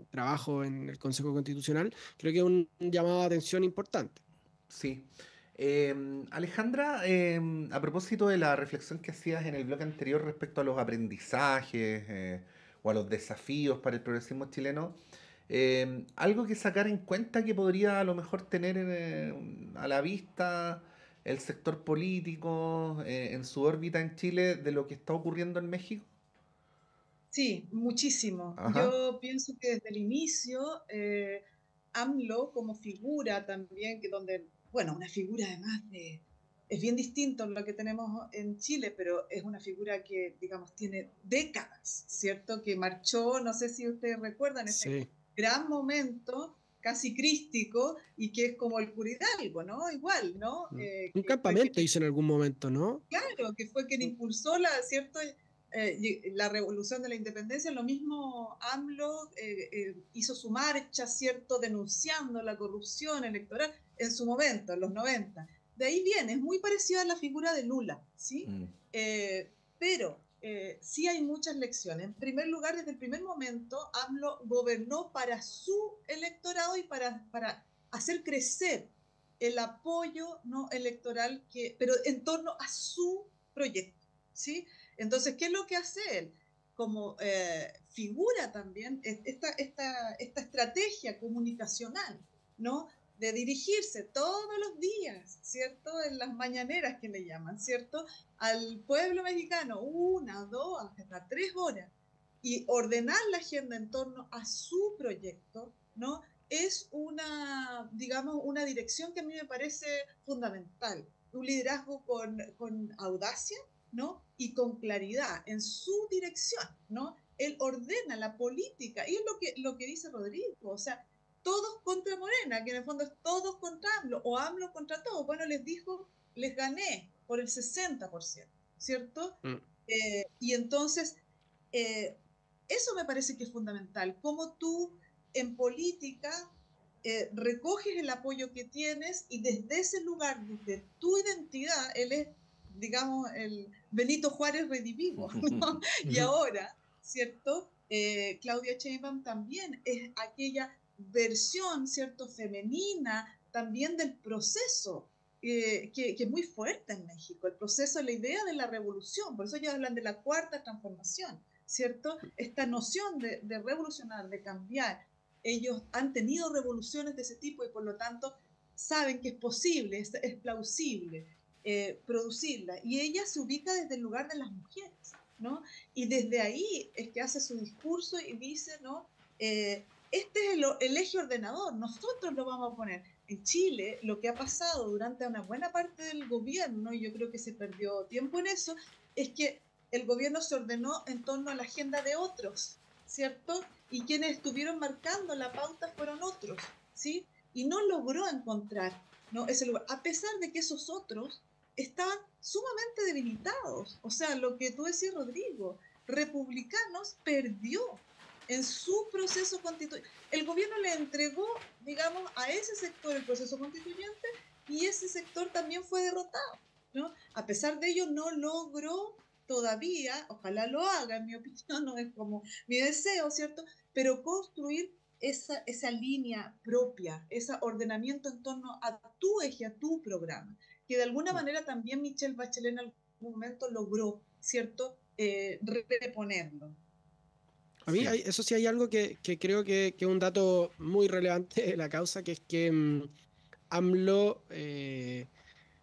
trabajo en el Consejo Constitucional. Creo que es un llamado de atención importante. Sí. Alejandra, a propósito de la reflexión que hacías en el bloque anterior respecto a los aprendizajes o a los desafíos para el progresismo chileno, algo que sacar en cuenta que podría a lo mejor tener a la vista el sector político en su órbita en Chile de lo que está ocurriendo en México. Sí, muchísimo. Ajá. Yo pienso que desde el inicio, AMLO como figura también, bueno, una figura además es bien distinto a lo que tenemos en Chile, pero es una figura que, digamos, tiene décadas, ¿cierto? Que marchó, no sé si ustedes recuerdan, ese gran momento casi crístico y que es como el Cura Hidalgo, ¿no? Igual, ¿no? Un campamento hizo en algún momento, ¿no? Claro, que fue quien impulsó ¿cierto? La revolución de la independencia. Lo mismo AMLO hizo su marcha, ¿cierto? Denunciando la corrupción electoral en su momento, en los 90. De ahí viene, es muy parecida a la figura de Lula, ¿sí? Pero sí hay muchas lecciones. En primer lugar, desde el primer momento, AMLO gobernó para su electorado y para hacer crecer el apoyo no electoral, pero en torno a su proyecto, ¿sí? Entonces, ¿qué es lo que hace él? Como figura también esta estrategia comunicacional, ¿no? De dirigirse todos los días, ¿cierto? En las mañaneras que le llaman, ¿cierto? Al pueblo mexicano, 1, 2, hasta 3 horas, y ordenar la agenda en torno a su proyecto, ¿no? Es digamos, una dirección que a mí me parece fundamental. Un liderazgo con audacia, ¿no? Y con claridad en su dirección, ¿no? Él ordena la política, y es lo que dice Rodrigo, o sea, todos contra Morena, que en el fondo es todos contra AMLO, o AMLO contra todos. Bueno, les dijo, les gané por el 60%, ¿cierto? Y entonces, eso me parece que es fundamental, cómo tú en política recoges el apoyo que tienes y desde ese lugar, desde tu identidad, él es, digamos, el Benito Juárez redivivo, ¿no? Y ahora, ¿cierto? Claudia Sheinbaum también es aquella versión, ¿cierto?, femenina también del proceso, que es muy fuerte en México, el proceso, la idea de la revolución, por eso ellos hablan de la cuarta transformación, ¿cierto? Esta noción de revolucionar, de cambiar. Ellos han tenido revoluciones de ese tipo y por lo tanto saben que es posible, es plausible producirla. Y ella se ubica desde el lugar de las mujeres, ¿no? Y desde ahí es que hace su discurso y dice, ¿no? Este es el eje ordenador, nosotros lo vamos a poner. En Chile, lo que ha pasado durante una buena parte del gobierno, y yo creo que se perdió tiempo en eso, es que el gobierno se ordenó en torno a la agenda de otros, ¿cierto? Y quienes estuvieron marcando la pauta fueron otros, ¿sí? Y no logró encontrar, ¿no?, ese lugar, a pesar de que esos otros estaban sumamente debilitados. O sea, lo que tú decías, Rodrigo, Republicanos perdió en su proceso constituyente. El gobierno le entregó, digamos, a ese sector el proceso constituyente y ese sector también fue derrotado, ¿no? A pesar de ello, no logró todavía, ojalá lo haga, en mi opinión, no es como mi deseo, ¿cierto? Pero construir esa línea propia, ese ordenamiento en torno a tu eje, a tu programa, que de alguna manera también Michelle Bachelet en algún momento logró, ¿cierto?, reponerlo. A mí, eso sí, hay algo que creo que es un dato muy relevante de la causa, que es que AMLO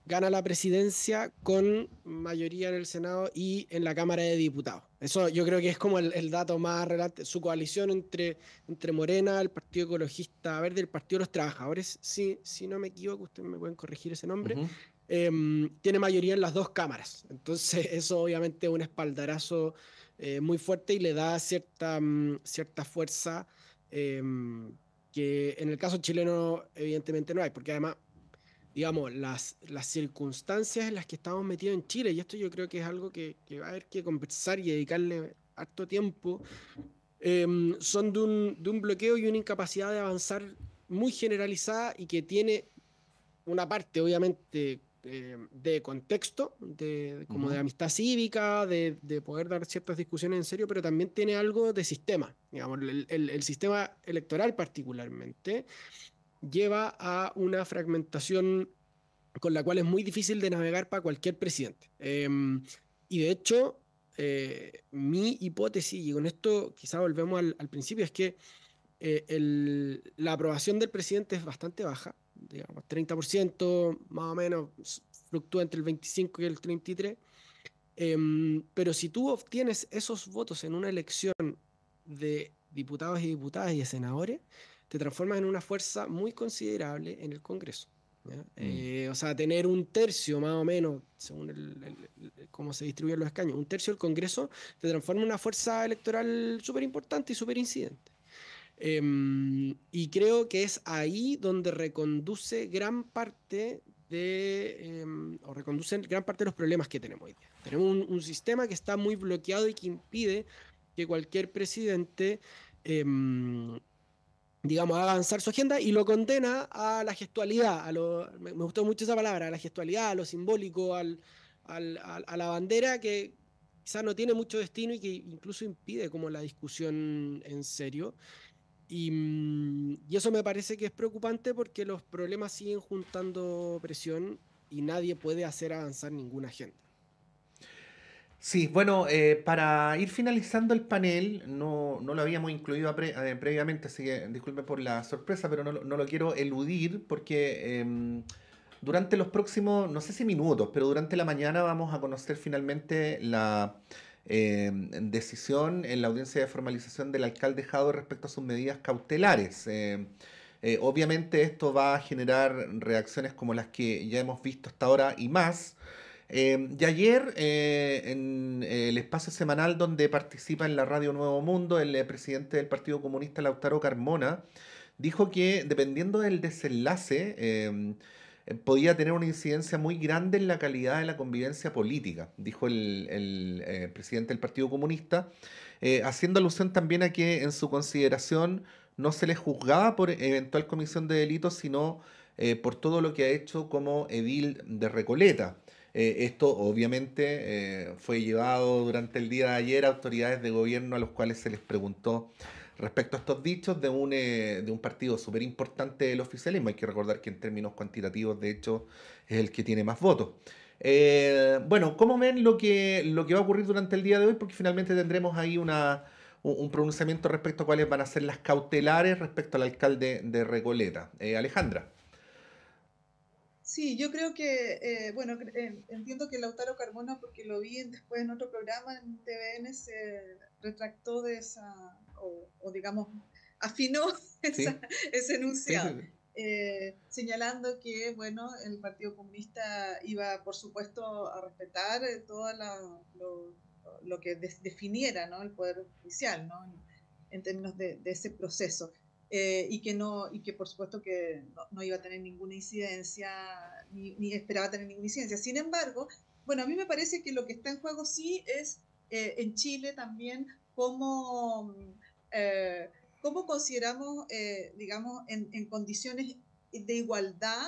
gana la presidencia con mayoría en el Senado y en la Cámara de Diputados. Eso yo creo que es como el dato más relevante. Su coalición entre Morena, el Partido Ecologista Verde, el Partido de los Trabajadores, si no me equivoco, ustedes me pueden corregir ese nombre, tiene mayoría en las dos cámaras. Entonces eso obviamente es un espaldarazo muy fuerte y le da cierta fuerza que en el caso chileno evidentemente no hay, porque además, digamos, las circunstancias en las que estamos metidos en Chile, y esto yo creo que es algo que va a haber que conversar y dedicarle harto tiempo, son de un bloqueo y una incapacidad de avanzar muy generalizada y que tiene una parte, obviamente, de contexto, como de amistad cívica, de poder dar ciertas discusiones en serio, pero también tiene algo de sistema. Digamos, el sistema electoral particularmente lleva a una fragmentación con la cual es muy difícil de navegar para cualquier presidente. Y de hecho, mi hipótesis, y con esto quizá volvemos al principio, es que la aprobación del presidente es bastante baja, digamos, 30%, más o menos, fluctúa entre el 25 y el 33%. Pero si tú obtienes esos votos en una elección de diputados y diputadas y de senadores, te transformas en una fuerza muy considerable en el Congreso. O sea, tener un tercio más o menos, según cómo se distribuyen los escaños, un tercio del Congreso te transforma en una fuerza electoral súper importante y súper incidente. Y creo que es ahí donde reconduce gran parte reconducen gran parte de los problemas que tenemos hoy día. Tenemos un sistema que está muy bloqueado y que impide que cualquier presidente digamos, avanzar su agenda, y lo condena a la gestualidad, me gustó mucho esa palabra, a la gestualidad, a lo simbólico, a la bandera, que quizás no tiene mucho destino y que incluso impide como la discusión en serio. Y eso me parece que es preocupante porque los problemas siguen juntando presión y nadie puede hacer avanzar ninguna agenda. Sí, bueno, para ir finalizando el panel, no lo habíamos incluido previamente, así que disculpen por la sorpresa, pero no lo quiero eludir porque durante los próximos, no sé si minutos, pero durante la mañana vamos a conocer finalmente la decisión en la audiencia de formalización del alcalde Jadwe respecto a sus medidas cautelares. Obviamente esto va a generar reacciones como las que ya hemos visto hasta ahora y más. Y ayer, en el espacio semanal donde participa en la radio Nuevo Mundo, el presidente del Partido Comunista, Lautaro Carmona, dijo que dependiendo del desenlace, podía tener una incidencia muy grande en la calidad de la convivencia política, dijo el presidente del Partido Comunista, haciendo alusión también a que en su consideración no se le juzgaba por eventual comisión de delitos, sino por todo lo que ha hecho como edil de Recoleta. Esto obviamente fue llevado durante el día de ayer a autoridades de gobierno a los cuales se les preguntó respecto a estos dichos de un partido súper importante del oficialismo. Hay que recordar que en términos cuantitativos, de hecho, es el que tiene más votos. Bueno, ¿cómo ven lo que va a ocurrir durante el día de hoy? Porque finalmente tendremos ahí un pronunciamiento respecto a cuáles van a ser las cautelares respecto al alcalde de Recoleta. Alejandra. Sí, yo creo que, bueno, entiendo que Lautaro Carmona, porque lo vi después en otro programa en TVN, se retractó de esa, o digamos, afinó ese enunciado, señalando que, bueno, el Partido Comunista iba, por supuesto, a respetar todo lo que definiera, ¿no?, el Poder Judicial, ¿no?, en términos de ese proceso. Y que por supuesto que no iba a tener ninguna incidencia, ni esperaba tener ninguna incidencia. Sin embargo, bueno, a mí me parece que lo que está en juego sí es en Chile también cómo consideramos, digamos, en condiciones de igualdad,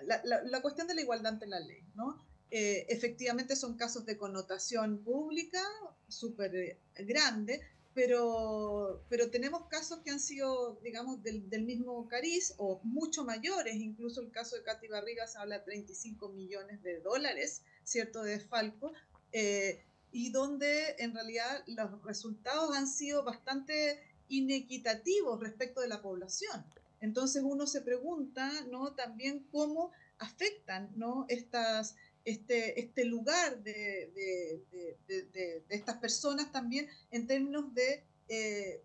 la cuestión de la igualdad ante la ley, ¿no? Efectivamente son casos de connotación pública súper grande, pero tenemos casos que han sido, digamos, del mismo cariz o mucho mayores. Incluso el caso de Katy Barriga se habla de $35 millones, ¿cierto?, de desfalco, y donde en realidad los resultados han sido bastante inequitativos respecto de la población. Entonces uno se pregunta, ¿no?, también cómo afectan, ¿no?, este lugar de estas personas también en términos de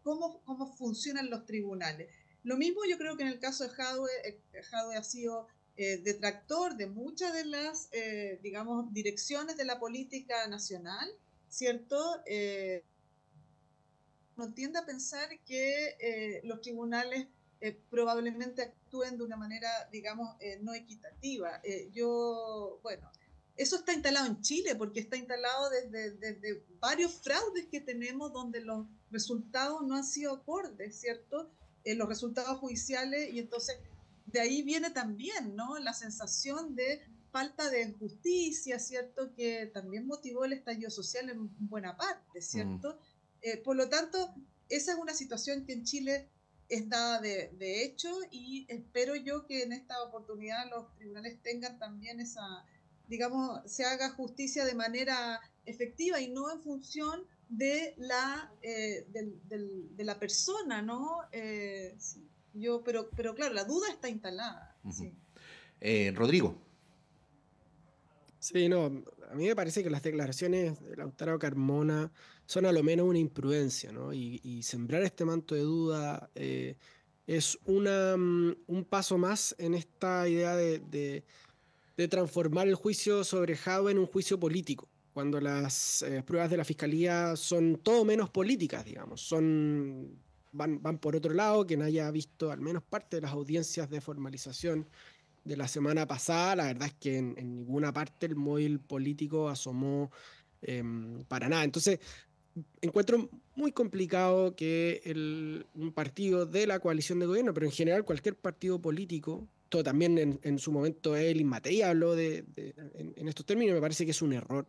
cómo funcionan los tribunales. Lo mismo yo creo que en el caso de Jadwe ha sido detractor de muchas de las, digamos, direcciones de la política nacional, ¿cierto? Uno tiende a pensar que los tribunales probablemente actúen de una manera, digamos, no equitativa. Bueno, eso está instalado en Chile, porque está instalado desde varios fraudes que tenemos donde los resultados no han sido acordes, ¿cierto? Los resultados judiciales, y entonces de ahí viene también, ¿no?, la sensación de falta de justicia, ¿cierto?, que también motivó el estallido social en buena parte, ¿cierto? Por lo tanto, esa es una situación que en Chile es dada de hecho, y espero yo que en esta oportunidad los tribunales tengan también esa, digamos, se haga justicia de manera efectiva y no en función de la persona, ¿no? Sí. Pero claro, la duda está instalada. Sí. Rodrigo. Sí, no, a mí me parece que las declaraciones de Lautaro Carmona son a lo menos una imprudencia, ¿no? Y sembrar este manto de duda es un paso más en esta idea de transformar el juicio sobre Jadwe en un juicio político, cuando las pruebas de la Fiscalía son todo menos políticas, digamos, van por otro lado. Quien haya visto al menos parte de las audiencias de formalización de la semana pasada, la verdad es que en ninguna parte el móvil político asomó para nada. Entonces, encuentro muy complicado que un partido de la coalición de gobierno, pero en general cualquier partido político, todo también en su momento el Inmatei habló en estos términos, me parece que es un error.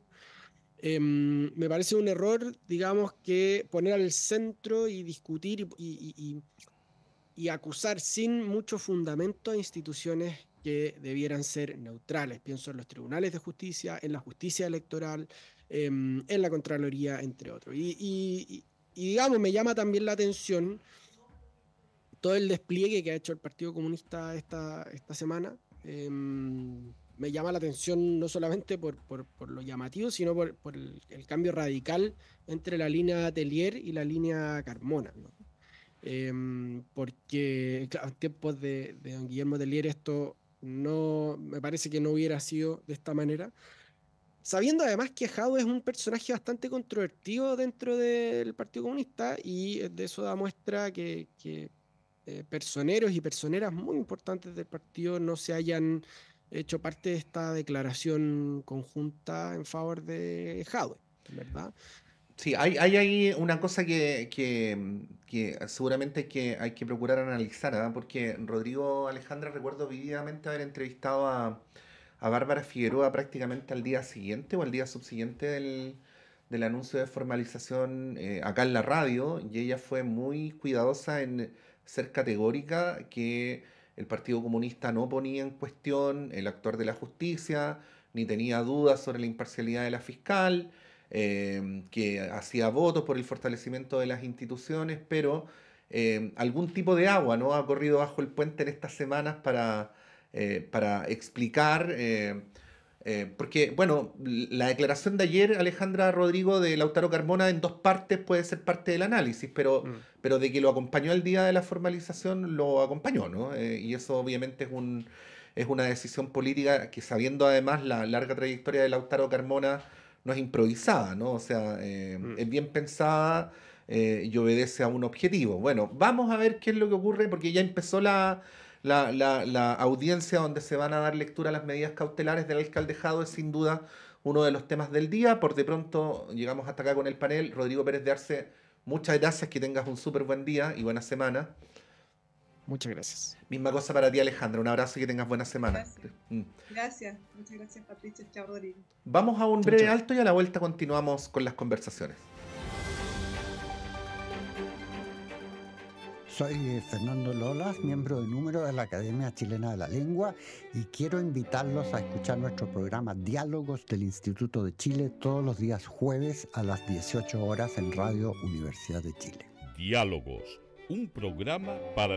Me parece un error, digamos, que poner al centro y discutir y acusar sin mucho fundamento a instituciones que debieran ser neutrales. Pienso en los tribunales de justicia, en la justicia electoral, en la Contraloría, entre otros. Y digamos, me llama también la atención todo el despliegue que ha hecho el Partido Comunista esta semana. Me llama la atención no solamente por lo llamativo, sino por el cambio radical entre la línea Atelier y la línea Carmona, ¿no? Porque claro, en tiempos de don Guillermo Atelier esto no me parece que no hubiera sido de esta manera, sabiendo además que Jadwe es un personaje bastante controvertido dentro del Partido Comunista, y de eso da muestra que personeros y personeras muy importantes del partido no se hayan hecho parte de esta declaración conjunta en favor de Jadwe, ¿verdad? Sí, hay ahí una cosa que seguramente hay que procurar analizar, ¿ah? Porque Rodrigo, Alejandra, recuerdo vividamente haber entrevistado a Bárbara Figueroa prácticamente al día siguiente o al día subsiguiente del anuncio de formalización acá en la radio, y ella fue muy cuidadosa en ser categórica que el Partido Comunista no ponía en cuestión el actuar de la justicia, ni tenía dudas sobre la imparcialidad de la fiscal, que hacía votos por el fortalecimiento de las instituciones, pero algún tipo de agua, ¿no?, ha corrido bajo el puente en estas semanas para explicar, porque, bueno, la declaración de ayer, Alejandra, Rodrigo, de Lautaro Carmona en dos partes puede ser parte del análisis, pero de que lo acompañó el día de la formalización, lo acompañó, ¿no? Y eso obviamente es una decisión política que, sabiendo además la larga trayectoria de Lautaro Carmona, no es improvisada, ¿no? O sea, es bien pensada y obedece a un objetivo. Bueno, vamos a ver qué es lo que ocurre, porque ya empezó la audiencia donde se van a dar lectura a las medidas cautelares del alcalde Jadwe. Es sin duda uno de los temas del día. Por de pronto llegamos hasta acá con el panel. Rodrigo Pérez de Arce, muchas gracias, que tengas un súper buen día y buena semana. Muchas gracias. Misma cosa para ti, Alejandra. Un abrazo y que tengas buena semana. Gracias. Muchas gracias, Patricia. Chao, Rodrigo. Vamos a un breve alto y a la vuelta continuamos con las conversaciones. Soy Fernando Lolas, miembro de número de la Academia Chilena de la Lengua, y quiero invitarlos a escuchar nuestro programa Diálogos del Instituto de Chile todos los días jueves a las 18 horas en Radio Universidad de Chile. Diálogos, un programa para